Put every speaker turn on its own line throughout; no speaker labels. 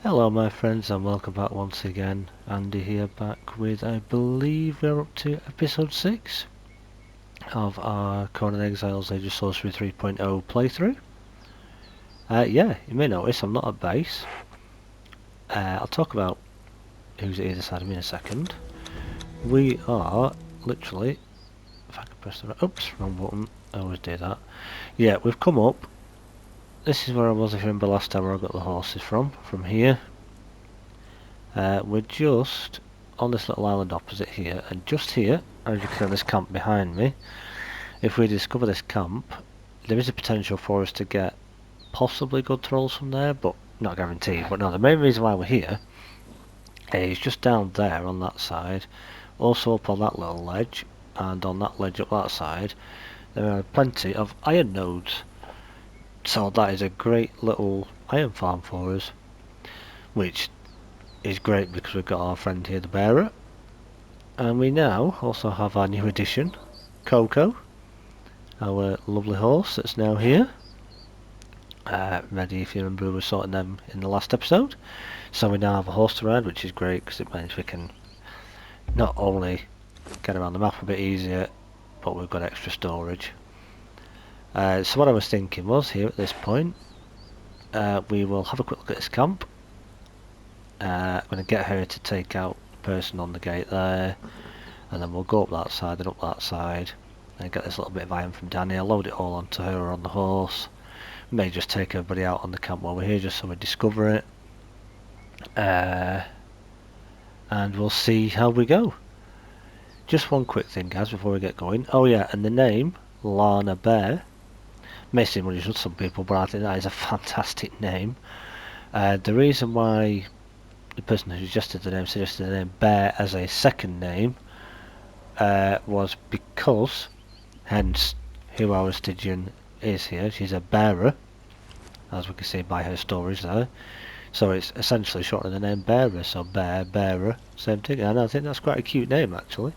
Hello my friends and welcome back once again. Andy here, back with, I believe we're up to episode 6 of our Conan Exiles Age of Sorcery 3.0 playthrough. Yeah, you may notice I'm not at base. I'll talk about who's at either side of me in a second. We are literally, if I can press the oops, wrong button, I always do that. Yeah, we've come up. This is where I was, if you remember last time, where I got the horses from here. We're just on this little island opposite here, and just here, as you can see on this camp behind me, if we discover this camp, there is a potential for us to get possibly good trolls from there, but not guaranteed. But no, the main reason why we're here is just down there on that side, also up on that little ledge, and on that ledge up that side, there are plenty of iron nodes. So that is a great little iron farm for us, which is great because we've got our friend here, the bearer. And we now also have our new addition, Coco, our lovely horse that's now here. Ready, if you remember, we were sorting them in the last episode. So we now have a horse to ride, which is great because it means we can not only get around the map a bit easier, but we've got extra storage. So what I was thinking was, here at this point, we will have a quick look at this camp. I'm going to get her to take out the person on the gate there, and then we'll go up that side and up that side and get this little bit of iron from Danny. I'll load it all onto her or on the horse. We may just take everybody out on the camp while we're here just so we discover it, and we'll see how we go. Just one quick thing, guys, before we get going. Oh yeah, and the name Lana Bear may seem unusual to some people, but I think that is a fantastic name. The reason why the person who suggested the name Bear as a second name was because, hence who our Stygian is here. She's a bearer, as we can see by her stories there. So it's essentially short of the name Bearer, so Bear, Bearer, same thing. And I think that's quite a cute name actually.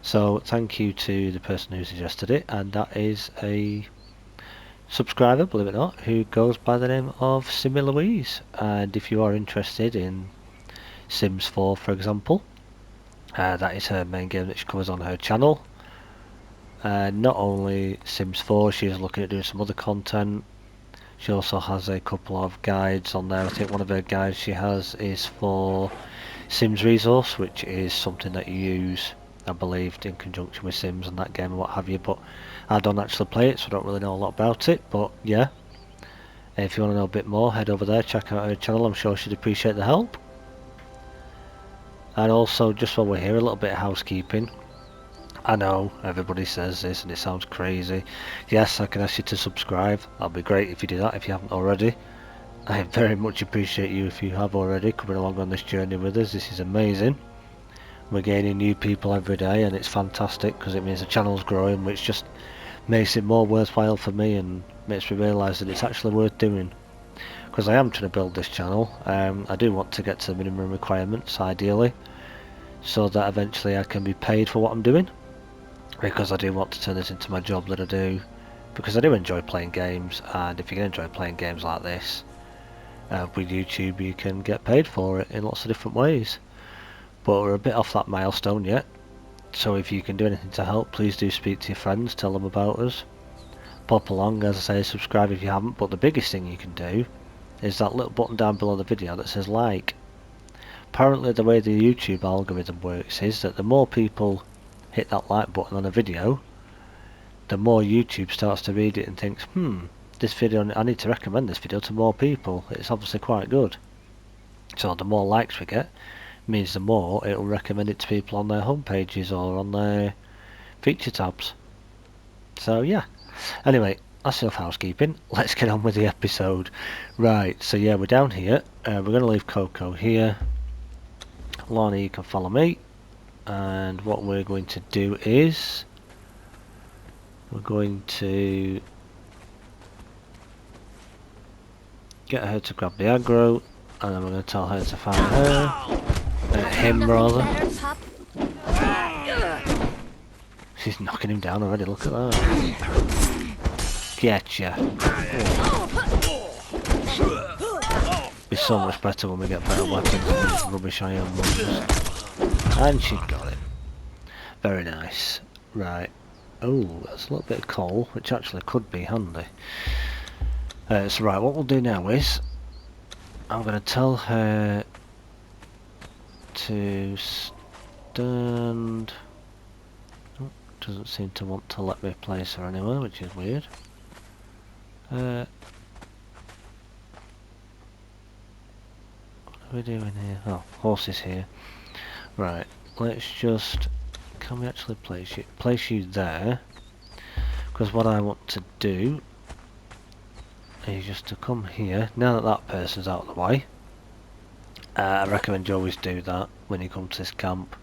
So thank you to the person who suggested it, and that is a subscriber, believe it or not, who goes by the name of Simmy Louise. And if you are interested in Sims 4, for example, that is her main game that she covers on her channel. Not only Sims 4, she is looking at doing some other content. She also has a couple of guides on there. I think one of her guides she has is for Sims Resource, which is something that you use, I believe, in conjunction with Sims and that game and what have you, but I don't actually play it, so I don't really know a lot about it. But yeah, if you want to know a bit more, head over there, check out her channel. I'm sure she'd appreciate the help. And also, just while we're here, a little bit of housekeeping. I know everybody says this and it sounds crazy. Yes, I can ask you to subscribe. That'll be great if you do that, if you haven't already. I very much appreciate you if you have already, coming along on this journey with us. This is amazing. We're gaining new people every day and it's fantastic because it means the channel's growing, which just makes it more worthwhile for me and makes me realise that it's actually worth doing. Because I am trying to build this channel. I do want to get to the minimum requirements, ideally, so that eventually I can be paid for what I'm doing. Because I do want to turn this into my job that I do, because I do enjoy playing games, and if you can enjoy playing games like this with YouTube, you can get paid for it in lots of different ways. But we're a bit off that milestone yet, so if you can do anything to help, please do speak to your friends, tell them about us, pop along, as I say, subscribe if you haven't. But the biggest thing you can do is that little button down below the video that says like. Apparently the way the YouTube algorithm works is that the more people hit that like button on a video, the more YouTube starts to read it and thinks, this video, I need to recommend this video to more people. It's obviously quite good. So the more likes we get means the more it will recommend it to people on their home pages or on their feature tabs. So yeah, anyway, that's enough housekeeping. Let's get on with the episode. Right, so yeah, we're down here. We're going to leave Coco here. Lana, you can follow me. And what we're going to do is we're going to get her to grab the aggro, and then we're going to tell her to find him rather. She's knocking him down already, look at that. Getcha. be so much better when we get better weapons than these rubbish iron ones. And she got it. Very nice. Right. Oh, that's a little bit of coal, which actually could be handy. So right, what we'll do now is I'm going to tell her to stand. Oh, doesn't seem to want to let me place her anywhere, which is weird. What are we doing here? Oh, horse is here. Right, let's just... Can we actually place you there? Because what I want to do is just to come here. Now that that person's out of the way, I recommend you always do that when you come to this camp.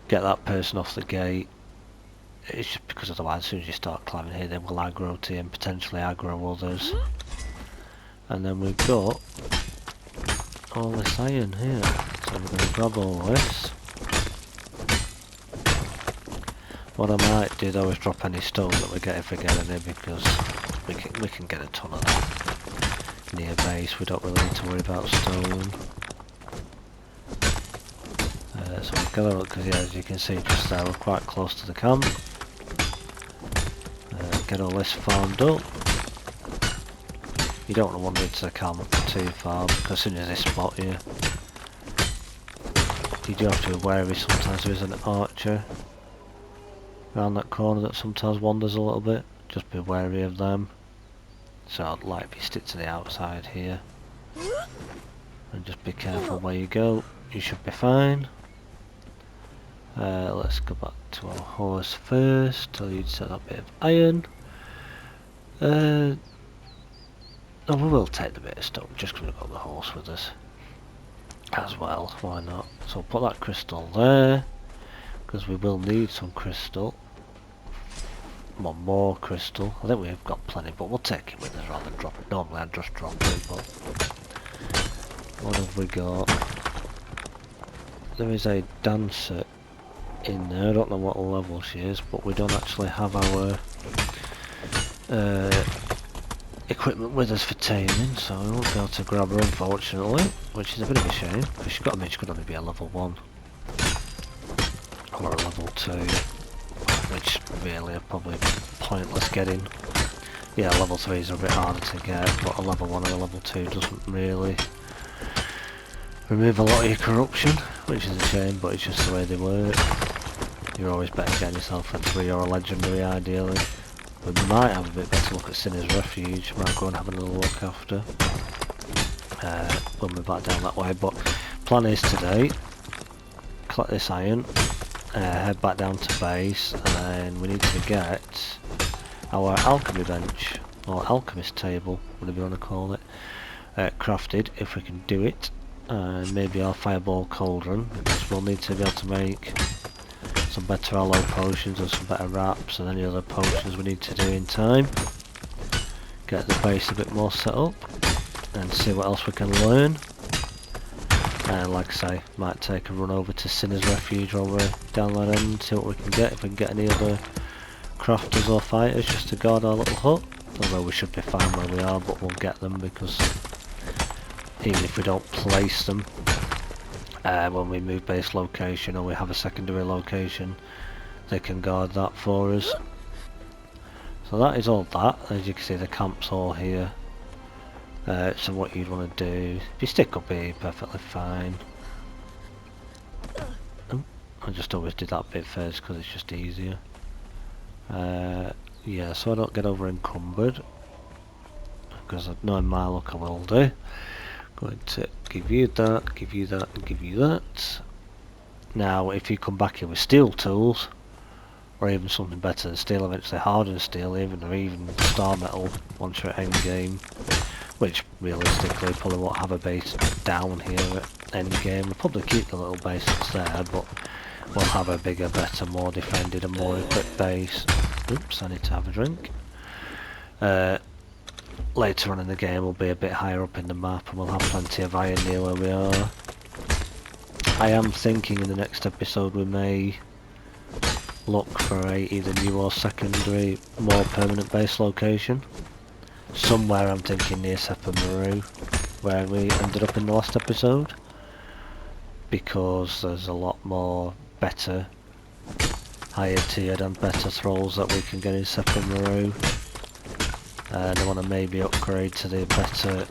Get that person off the gate. It's just because otherwise as soon as you start climbing here they will aggro to you and potentially aggro others. And then we've got all this iron here. So we're going to grab all this. What I might do though is drop any stone that we get if we get any, because we can get a ton of that near base. We don't really need to worry about stone. So we've got to look, because yeah, as you can see just there we're quite close to the camp. Get all this farmed up. You don't want to wander into the camp too far, because as soon as they spot you, you do have to be wary. Sometimes there is an archer around that corner that sometimes wanders a little bit. Just be wary of them. So I'd like if you stick to the outside here and just be careful where you go. You should be fine. Let's go back to our horse first. Tell you to set that bit of iron. Oh, we will take the bit of stone just because we've got the horse with us as well. Why not? So put that crystal there, because we will need some crystal. One more crystal. I think we've got plenty, but we'll take it with us rather than drop it. Normally I'd just drop it, but what have we got? There is a dancer in there. I don't know what level she is, but we don't actually have our equipment with us for taming, so we won't be able to grab her unfortunately, which is a bit of a shame, because she's got to be, she could only be a level 1 or a level 2, which really are probably pointless getting. Yeah, level 3s are a bit harder to get, but a level 1 or a level 2 doesn't really remove a lot of your corruption, which is a shame, but it's just the way they work. You're always better getting yourself a 3 or a legendary ideally. We might have a bit better look at Sinner's Refuge. Might go and have another look after when we're back down that way. But plan is today, collect this iron, head back down to base, and then we need to get our alchemy bench or alchemist table, whatever you want to call it, crafted if we can do it, and maybe our fireball cauldron, because we'll need to be able to make some better aloe potions and some better wraps and any other potions we need to do in time. Get the base a bit more set up and see what else we can learn. And like I say, might take a run over to Sinner's Refuge while we're down that end, see what we can get, if we can get any other crafters or fighters just to guard our little hut. Although we should be fine where we are, but we'll get them, because even if we don't place them when we move base location or we have a secondary location, they can guard that for us. So that is all that. As you can see, the camp's all here. So what you'd want to do, if you stick up here, perfectly fine. Oh, I just always do that bit first because it's just easier. Yeah, so I don't get over encumbered, because knowing my luck I will do. Going to give you that, give you that, and give you that. Now if you come back here with steel tools, or even something better than steel, eventually hardened steel even, or even star metal once you're at end game, which realistically probably won't have a base down here at end game. We'll probably keep the little base that's there, but we'll have a bigger, better, more defended and more equipped base. Oops, I need to have a drink. Later on in the game we'll be a bit higher up in the map and we'll have plenty of iron near where we are. I am thinking in the next episode we may look for a either new or secondary, more permanent base location. Somewhere I'm thinking near Sepamaru, where we ended up in the last episode, because there's a lot more better, higher tiered and better thralls that we can get in Sephiroth. And I want to maybe upgrade to the better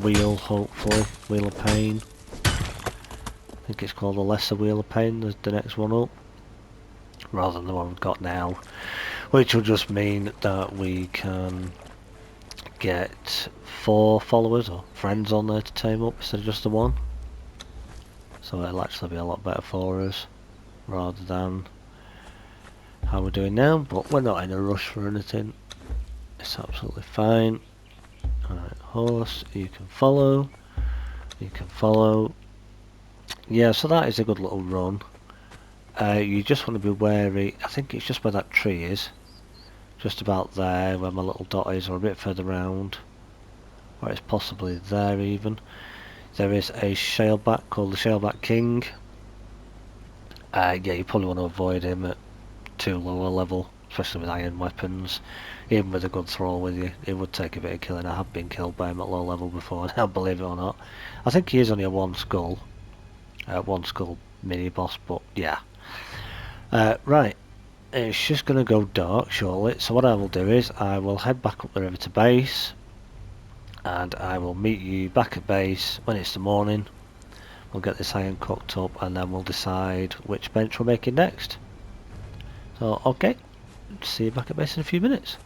wheel, hopefully. Wheel of Pain. I think it's called the Lesser Wheel of Pain, the next one up. Rather than the one we've got now. Which will just mean that we can get 4 followers or friends on there to tame up instead of just the one. So it'll actually be a lot better for us, rather than how we're doing now. But we're not in a rush for anything. It's absolutely fine. Alright, horse, you can follow. You can follow. Yeah, so that is a good little run. You just want to be wary. I think it's just where that tree is. Just about there, where my little dot is, or a bit further round. Or it's possibly there even. There is a shaleback called the Shaleback King. Yeah, you probably want to avoid him at too low a level, especially with iron weapons. Even with a good thrall with you, it would take a bit of killing. I have been killed by him at low level before now, believe it or not. I think he is only a one skull mini boss, but yeah. Right, it's just going to go dark shortly, so what I will do is I will head back up the river to base, and I will meet you back at base when it's the morning. We'll get this iron cooked up, and then we'll decide which bench we're making next. So, okay, see you back at base in a few minutes.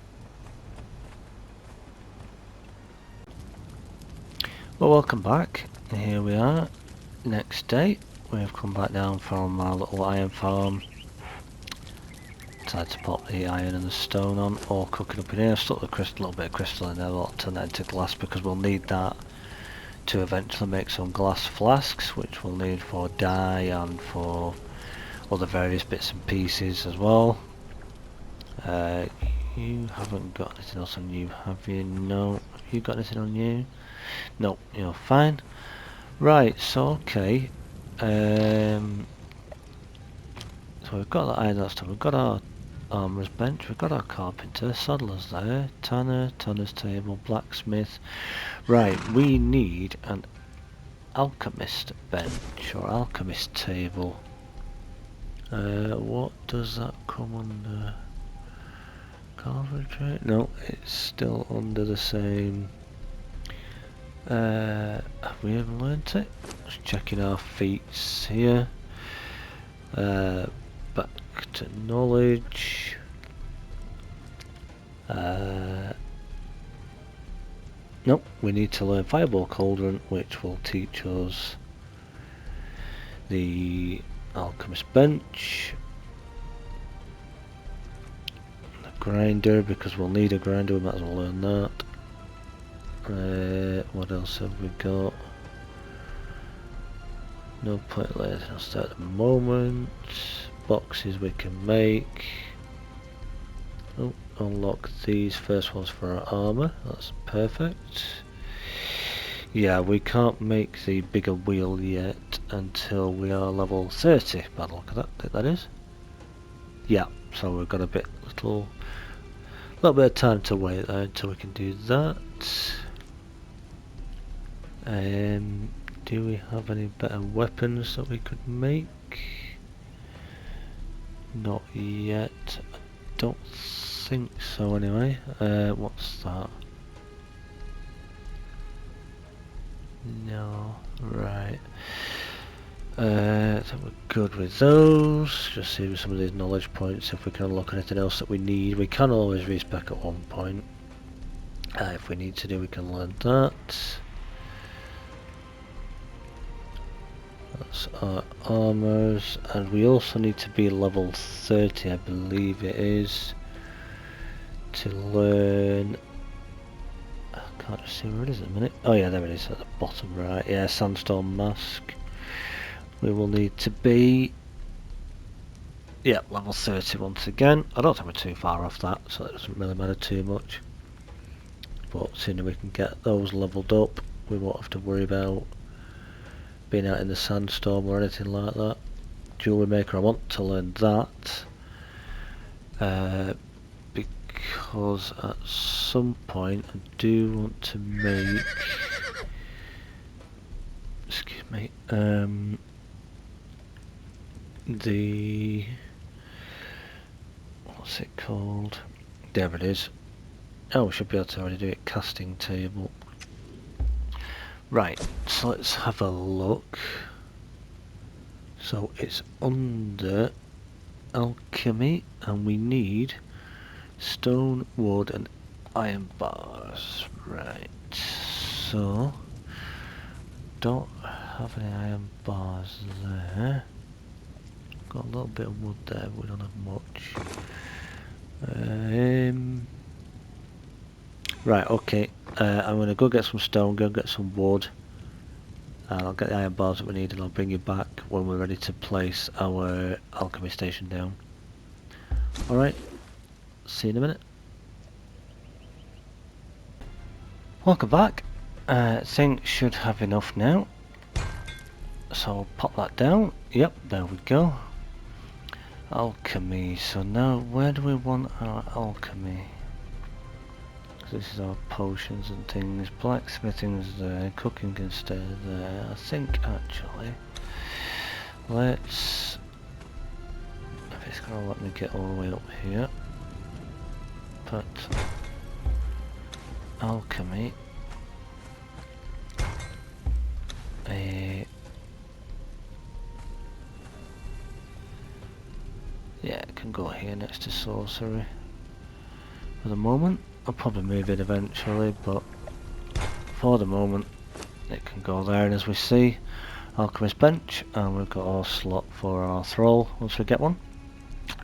Well, welcome back. Here we are, next day. We've come back down from our little iron farm. Decided to pop the iron and the stone on, or cooking up in here. Stuck the little bit of crystal in there, I'll turn that into glass because we'll need that to eventually make some glass flasks, which we'll need for dye and for other various bits and pieces as well. You haven't got anything else on you, have you? No. Have you got anything on you? No, you're fine. Right, so okay. So we've got the iron, that's done. We've got our armourer's bench, we've got our carpenter, saddler's there, tanner's table, blacksmith. Right, we need an alchemist bench or alchemist table. What does that come under? Carpentry? No, it's still under the same. Have we ever learnt it? Just checking our feats here. Back to knowledge. Nope, we need to learn Fireball Cauldron, which will teach us the Alchemist Bench. The Grinder, because we'll need a grinder, we might as well learn that. What else have we got? No point learning else at the moment. Boxes we can make. Oh, unlock these first ones for our armour. That's perfect. Yeah, we can't make the bigger wheel yet until we are level 30. Bad luck at that, I think that is. Yeah, so we've got a little bit of time to wait there until we can do that. Do we have any better weapons that we could make? Not yet. I don't think so anyway. What's that? No, right. So we're good with those. Just see with some of these knowledge points if we can unlock anything else that we need. We can always respec at one point. If we need to do, we can learn that. That's our armors, and we also need to be level 30, I believe it is, to learn. I can't just see where it is at the minute. Oh yeah, there it is at the bottom right. Yeah, Sandstorm Mask. We will need to be, yeah, level 30 once again. I don't think we're too far off that, so it doesn't really matter too much. But sooner we can get those leveled up, we won't have to worry about being out in the sandstorm or anything like that. Jewelry maker, I want to learn that. Because at some point I do want to make Right, the... what's it called? There it is. Oh, we should be able to already do it. Casting table. Right, so let's have a look. So it's under alchemy, and we need stone, wood, and iron bars. Right, so don't have any iron bars there. Got a little bit of wood there, but we don't have much. Right, okay. I'm gonna go get some stone, go get some wood. And I'll get the iron bars that we need, and I'll bring you back when we're ready to place our alchemy station down. Alright, see you in a minute. Welcome back. Think should have enough now. So I'll pop that down. Yep, there we go. Alchemy. So now where do we want our alchemy? This is our potions and things. Blacksmithing's there. Cooking can stay there. I think actually let's, if it's gonna let me get all the way up here, put alchemy. Yeah, it can go here next to sorcery. For the moment, I'll probably move it eventually, but for the moment it can go there. And as we see, alchemist bench, and we've got our slot for our thrall once we get one,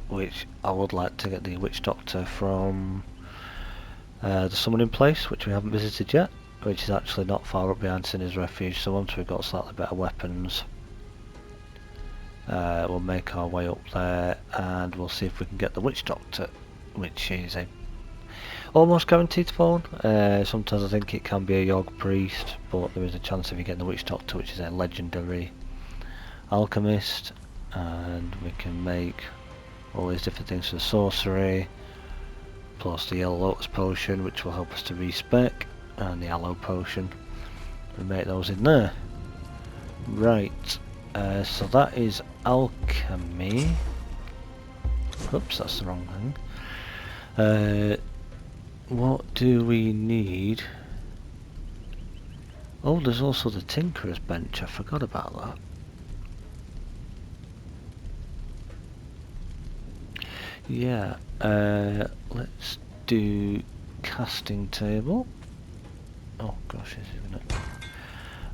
which I would like to get the witch doctor from the summoning place, which we haven't visited yet, which is actually not far up behind Sinner's Refuge. So once we've got slightly better weapons, we'll make our way up there, and we'll see if we can get the witch doctor, which is a almost guaranteed phone. Sometimes I think it can be a Yogg priest, but there is a chance of you getting the witch doctor, which is a legendary alchemist, and we can make all these different things for the sorcery, plus the yellow lotus potion, which will help us to respec, and the aloe potion. We make those in there. Right, so that is alchemy. Oops, that's the wrong thing. What do we need? Oh, there's also the tinkerer's bench. I forgot about that. Yeah, let's do casting table. Oh gosh, this is gonna...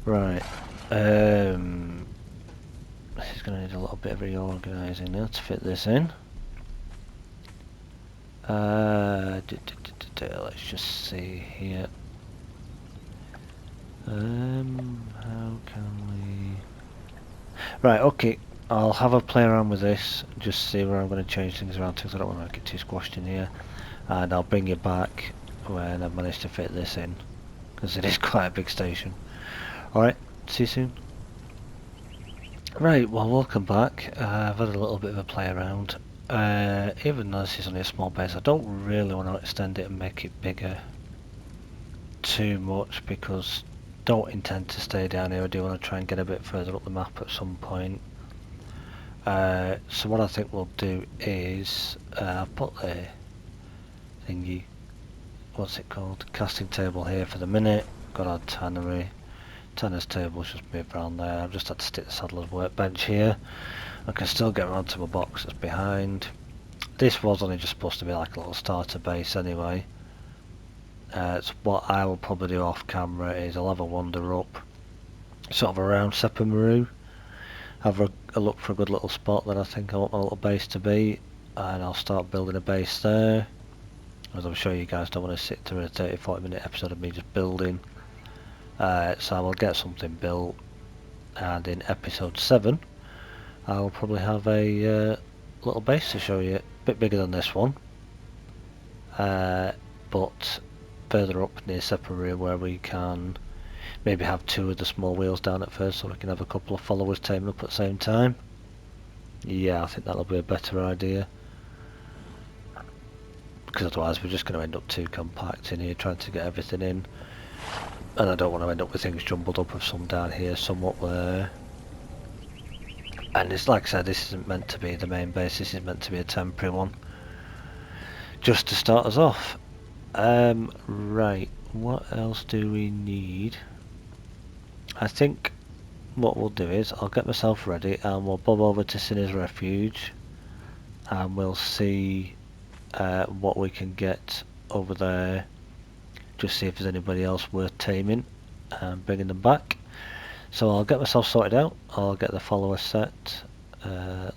Right, this is gonna need a little bit of reorganising now to fit this in. Let's just see here. How can we... Right, okay. I'll have a play around with this, just see where I'm going to change things around because I don't want to make it too squashed in here. And I'll bring you back when I've managed to fit this in, because it is quite a big station. Alright, see you soon. Right, well, welcome back. I've had a little bit of a play around. Even though this is only a small base, I don't really want to extend it and make it bigger too much, because I don't intend to stay down here. I do want to try and get a bit further up the map at some point. So what I think we'll do is I'll put the thingy, what's it called, casting table here for the minute. Got our tannery. Tanner's table's just moved around there. I've just had to stick the saddler's workbench here. I can still get around to my box that's behind. This was only just supposed to be like a little starter base anyway. So what I will probably do off camera is I'll have a wander up sort of around Sepamaru, have a look for a good little spot that I think I want my little base to be, and I'll start building a base there. As I'm sure you guys don't want to sit through a 30-40 minute episode of me just building. So I will get something built, and in episode 7 I'll probably have a little base to show you, a bit bigger than this one, but further up near Separaria, where we can maybe have 2 of the small wheels down at first, so we can have a couple of followers taming up at the same time. Yeah, I think that'll be a better idea, because otherwise we're just going to end up too compact in here trying to get everything in. And I don't want to end up with things jumbled up of some down here, some up there. And it's like I said, this isn't meant to be the main base, this is meant to be a temporary one. Just to start us off. Right, what else do we need? I think what we'll do is, I'll get myself ready and we'll bob over to Sinner's Refuge. And we'll see what we can get over there. Just see if there's anybody else worth taming and bringing them back. So I'll get myself sorted out, I'll get the follower set,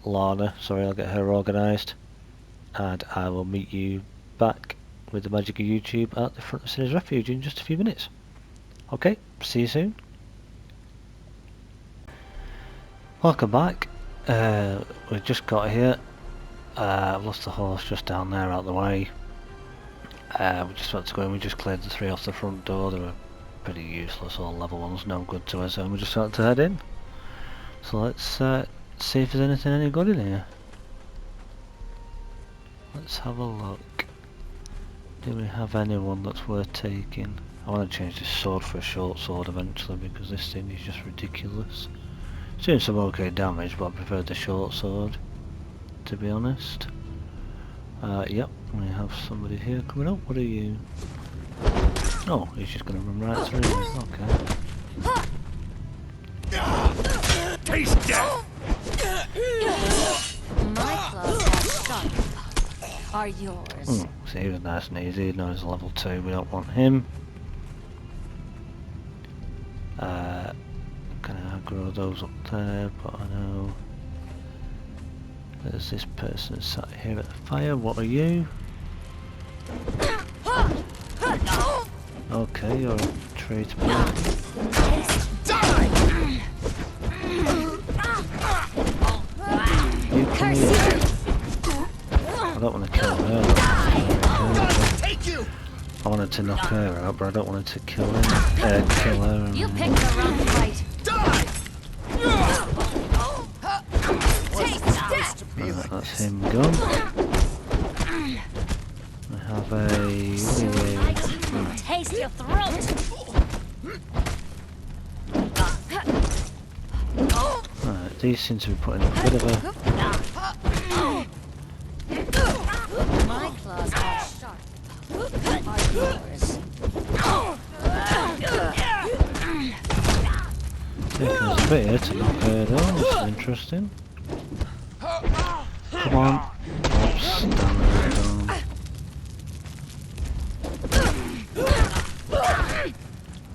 Lana, sorry, I'll get her organised, and I will meet you back with the magic of YouTube at the front of Sinner's Refuge in just a few minutes. Okay, see you soon. Welcome back. We've just got here. I've lost the horse just down there out the way. We just went to go in, we just cleared the 3 off the front door. They were pretty useless, all level ones, no good to us, and we just started to head in. So let's see if there's anything any good in here. Let's have a look. Do we have anyone that's worth taking? I want to change this sword for a short sword eventually because this thing is just ridiculous. It's doing some okay damage, but I prefer the short sword, to be honest. Yep, we have somebody here coming up. What are you? Oh, he's just going to run right through me. Okay.
Taste death!
My claws are sharp. Are yours.
See, he was nice and easy. Now he's level 2. We don't want him. Can I grow those up there? But I know there's this person sat here at the fire. What are you? Okay, you're a tradesman. You come here. I don't want to kill her. I wanted to knock her out, but I don't want to kill him. Kill her.
You picked the wrong fight.
Right, that's him gone. I have a...
Taste your throat.
Right, these seem to be putting a bit of a...
My claws are sharp. Are yours.
Taking us a bit here to knock her down, this is interesting. Come on. Oops, stand there down.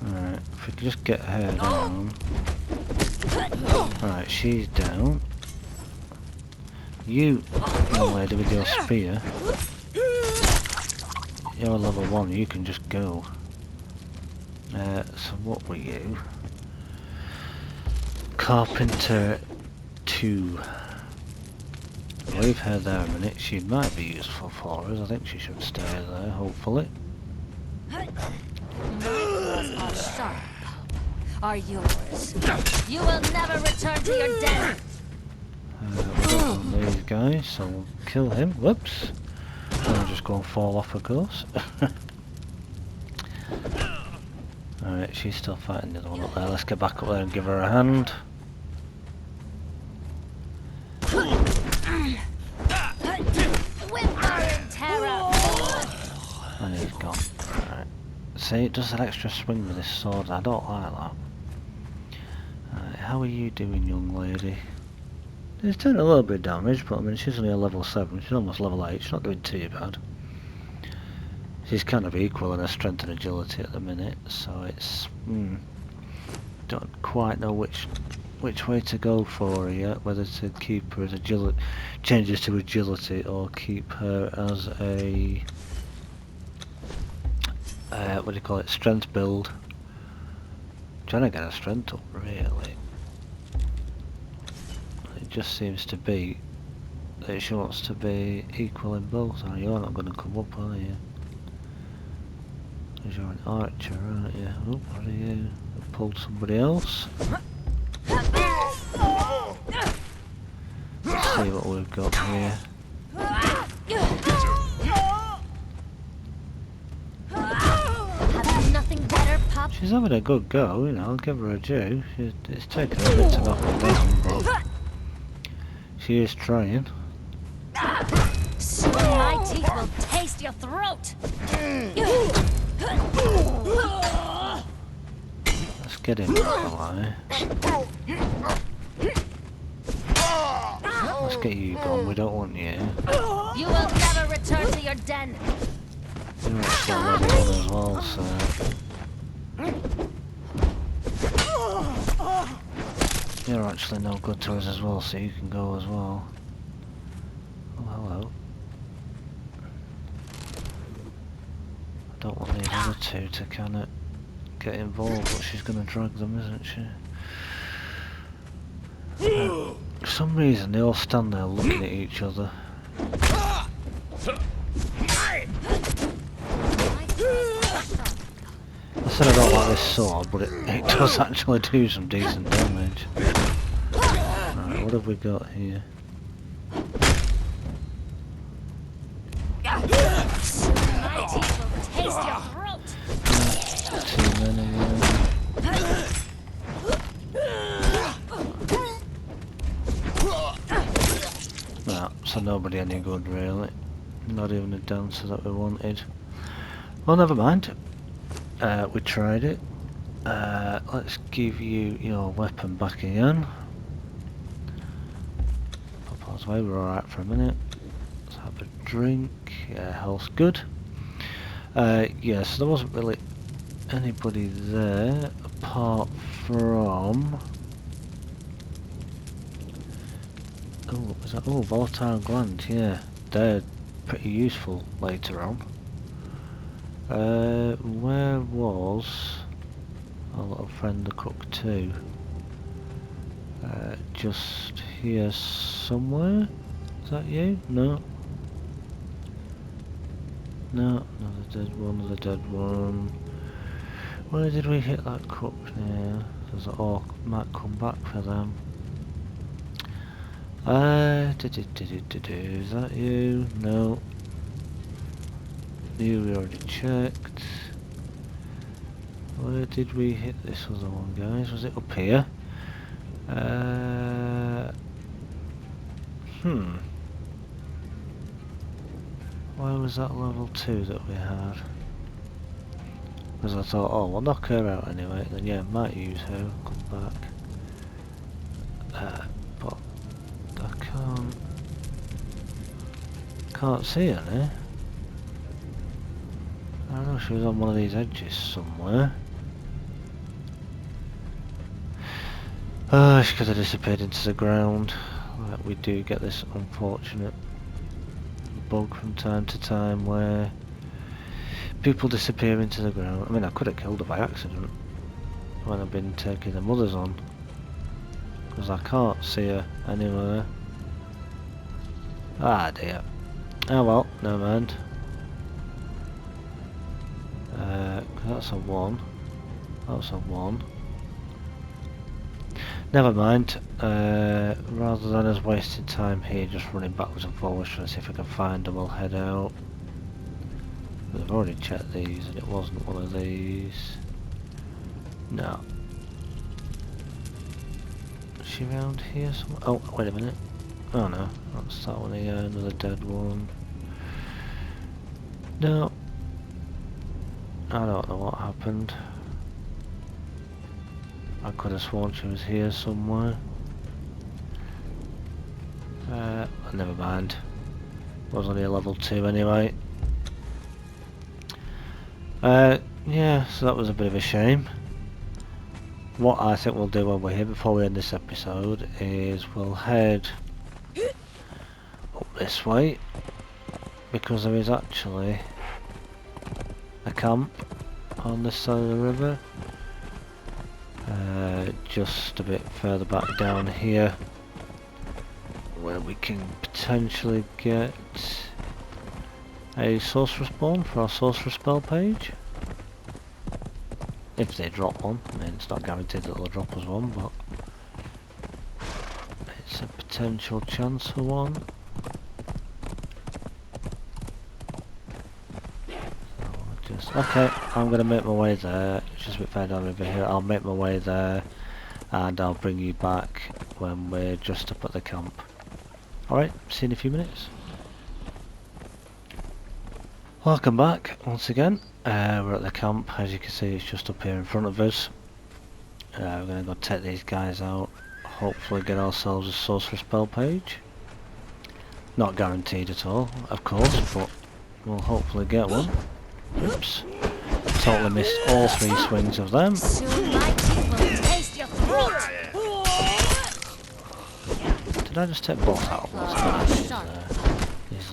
Alright, if we could just get her down. Alright, she's down. You, young lady with your spear, you're level 1, you can just go. So what were you? Carpenter 2. Leave her there a minute, she might be useful for us. I think she should stay there, hopefully.
My claws are sharp. Are yours. You will never return to your den.
We've got one of these guys, so we'll kill him. Whoops. And I'll just go and fall off, of course. Alright, she's still fighting the other one up there. Let's get back up there and give her a hand. And he's gone. Alright. See, it does an extra swing with this sword. I don't like that. Alright, how are you doing, young lady? It's doing a little bit of damage, but I mean, she's only a level 7. She's almost level 8. She's not doing too bad. She's kind of equal in her strength and agility at the minute, so it's... don't quite know which way to go for her yet, whether to keep her as agility, changes to agility, or keep her as a what do you call it, strength build. Trying to get her strength up, really. It just seems to be that she wants to be equal in both. Oh, you're not going to come up, are you? Because you're an archer, aren't you? Oh, what are you? I pulled somebody else. Let's see what we've got here.
Have you nothing better, pup?
She's having a good go, you know, I'll give her a due. It's taken her a bit to knock her down, but she is trying.
Soon my teeth will taste your throat.
Let's get him alive. Let's get you gone, we don't want you.
You will never return to your den.
You're actually level 1 as well, so... You're actually no good to us as well, so you can go as well. Oh, hello. I don't want these other two to kind of get involved, but she's going to drag them, isn't she? For some reason, they all stand there looking at each other. I said I don't like this sword, but it does actually do some decent damage. Right, what have we got here?
My teeth will taste your throat.
Too many. No, so nobody any good really. Not even a dancer that we wanted. Well, never mind. We tried it. Let's give you your weapon back again. Pause away, we're alright for a minute. Let's have a drink. Yeah, health's good. Yeah, so there wasn't really anybody there apart from... Oh, is that... Oh, volatile gland, yeah. They're pretty useful later on. Where was our little friend the cook too? Just here somewhere? Is that you? No. No, another dead one, another dead one. Where did we hit that cook now? Does it all might come back for them? Is that you? No. You we already checked. Where did we hit this other one, guys? Was it up here? Where was that level 2 that we had? Because I thought, oh, we'll knock her out anyway, then yeah, might use her, come back. But I can't see her now. I don't know, she was on one of these edges somewhere. Oh, she could have disappeared into the ground. Like we do get this unfortunate bug from time to time where people disappear into the ground. I mean, I could have killed her by accident when I've been taking the mothers on, because I can't see her anywhere. Ah dear. Oh well, never mind. That's a 1. That's a 1. Never mind. Rather than us wasting time here just running backwards and forwards trying to see if we can find them, we'll head out. We've already checked these and it wasn't one of these. No. Is she around here somewhere? Oh, wait a minute. Oh no, that's that one here, another dead one. No. I don't know what happened. I could have sworn she was here somewhere. Never mind. Was only a level 2 anyway. Yeah, so that was a bit of a shame. What I think we'll do when we're here before we end this episode is we'll head up this way, because there is actually a camp on this side of the river. Just a bit further back down here where we can potentially get a sorcerer spawn for our sorcerer spell page. If they drop one. I mean, it's not guaranteed that they'll drop us one, but it's a potential chance for one. So I'll just Okay, I'm going to make my way there. It's just a bit far down over here. I'll make my way there and I'll bring you back when we're just up at the camp. Alright, see you in a few minutes. Welcome back once again. We're at the camp. As you can see, it's just up here in front of us. We're going to go take these guys out. Hopefully get ourselves a sorcery spell page. Not guaranteed at all, of course, but we'll hopefully get one. Oops. Totally missed all 3 swings of them.
Soon my teeth will taste your throat.
Did I just take both out?
Are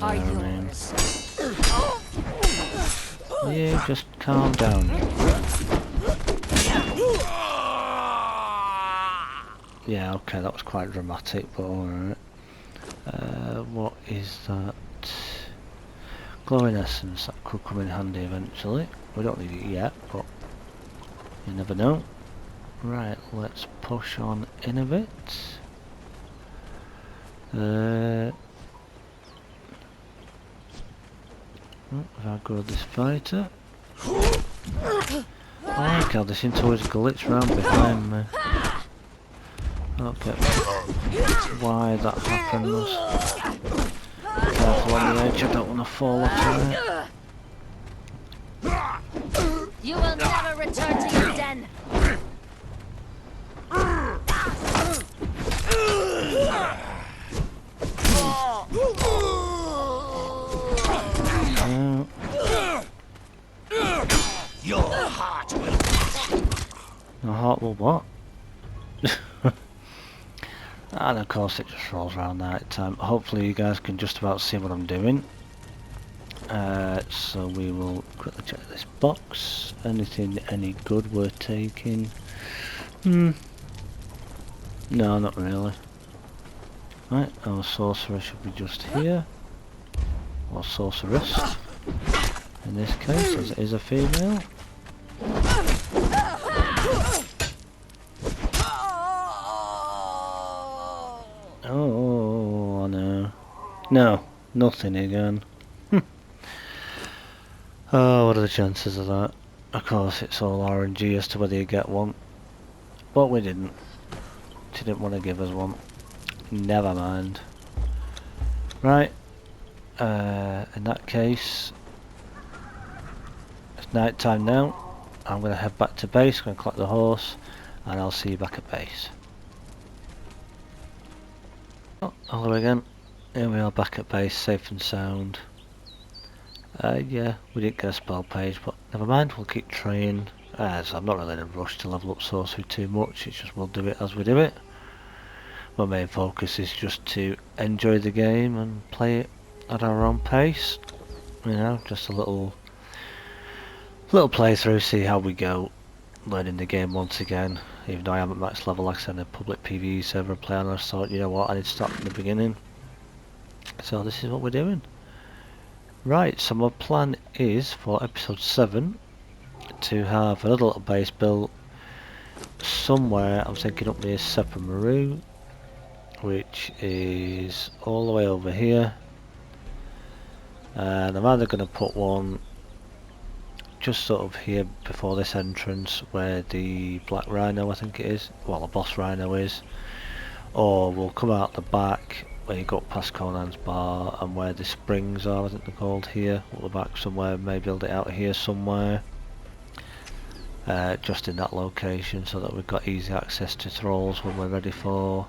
I mean,
yours.
you just calm down. Yeah, okay, that was quite dramatic, but alright. What is that? Glowing essence, that could come in handy eventually. We don't need it yet, but you never know. Right, let's push on in a bit. We've outgrown this fighter. Oh my god, they seem to always glitch round behind me. Okay, why that happens. Careful on the edge, I don't want to fall off it.
You will never return to your den.
Your heart will.
My heart will what? And of course it just rolls around night time. Hopefully you guys can just about see what I'm doing. So we will quickly check this box. Anything any good worth taking? No, not really. Right, our sorcerer should be just here. Or sorceress. In this case, as it is a female. Oh no. No, nothing again. Oh, what are the chances of that? Of course, it's all RNG as to whether you get one. But we didn't. She didn't want to give us one. Never mind. Right. In that case, it's night time now. I'm going to head back to base, going to collect the horse, and I'll see you back at base. Oh, hello again. Here we are back at base, safe and sound. Yeah, we didn't get a spell page, but never mind, we'll keep trying. So I'm not really in a rush to level up sorcery too much, it's just we'll do it as we do it. My main focus is just to enjoy the game and play it at our own pace. You know, just a little playthrough, see how we go. Learning the game once again, even though I am at max level, like I said, in a public PvE server play, and I thought, you know what, I need to start from the beginning. So this is what we're doing. Right, so my plan is for episode 7 to have another little base built somewhere. I'm thinking up near Sepamaru, which is all the way over here, and I'm either going to put one just sort of here before this entrance where the black rhino, I think it is, well, the boss rhino is, or we'll come out the back where you got past Conan's bar and where the springs are, I think they're called, here at the back somewhere. Maybe build it out here somewhere, just in that location, so that we've got easy access to thralls when we're ready for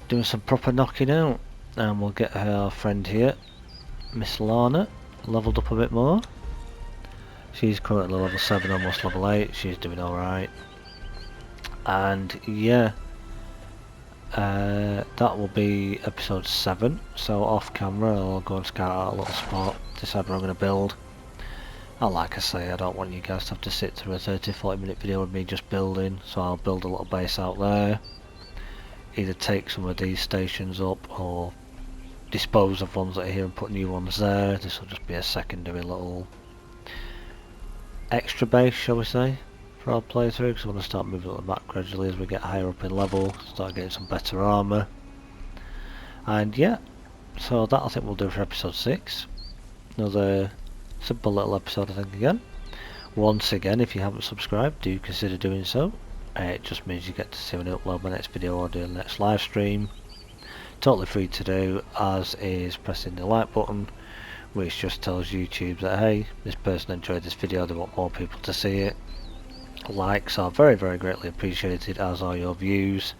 doing some proper knocking out. And we'll get our friend here, Miss Lana, leveled up a bit more. She's currently level 7, almost level 8, she's doing alright. And yeah, that will be episode 7, so off camera I'll go and scout out a little spot, decide where I'm going to build. And like I say, I don't want you guys to have to sit through a 30-40 minute video of me just building, so I'll build a little base out there. Either take some of these stations up or dispose of ones that are here and put new ones there. This will just be a secondary little extra base, shall we say, for our playthrough, because I want to start moving up the map gradually as we get higher up in level, start getting some better armour. And yeah, so that I think we'll do for episode 6. Another Simple little episode, I think, again. Once again, if you haven't subscribed, do consider doing so. It just means you get to see when I upload my next video or do the next live stream. Totally free to do, as is pressing the like button, which just tells YouTube that hey, this person enjoyed this video, they want more people to see it. Likes are very, very greatly appreciated, as are your views.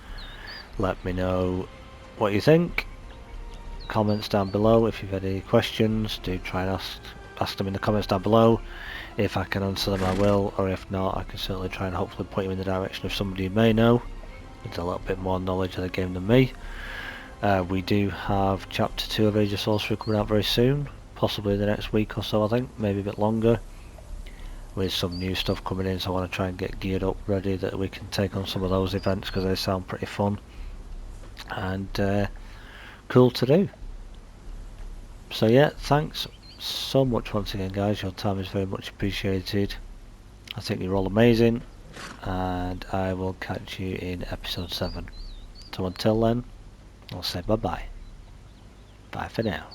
Let me know what you think. Comments down below. If you've had any questions, do try and ask them in the comments down below. If I can answer them, I will, or if not, I can certainly try and hopefully point you in the direction of somebody you may know with a little bit more knowledge of the game than me. We do have Chapter 2 of Age of Sorcery coming out very soon, possibly the next week or so, I think, maybe a bit longer, with some new stuff coming in, so I want to try and get geared up ready that we can take on some of those events, because they sound pretty fun and cool to do. So yeah, thanks so much once again, guys. Your time is very much appreciated. I think you're all amazing, and I will catch you in episode 7. So until then, I'll say bye bye. Bye for now.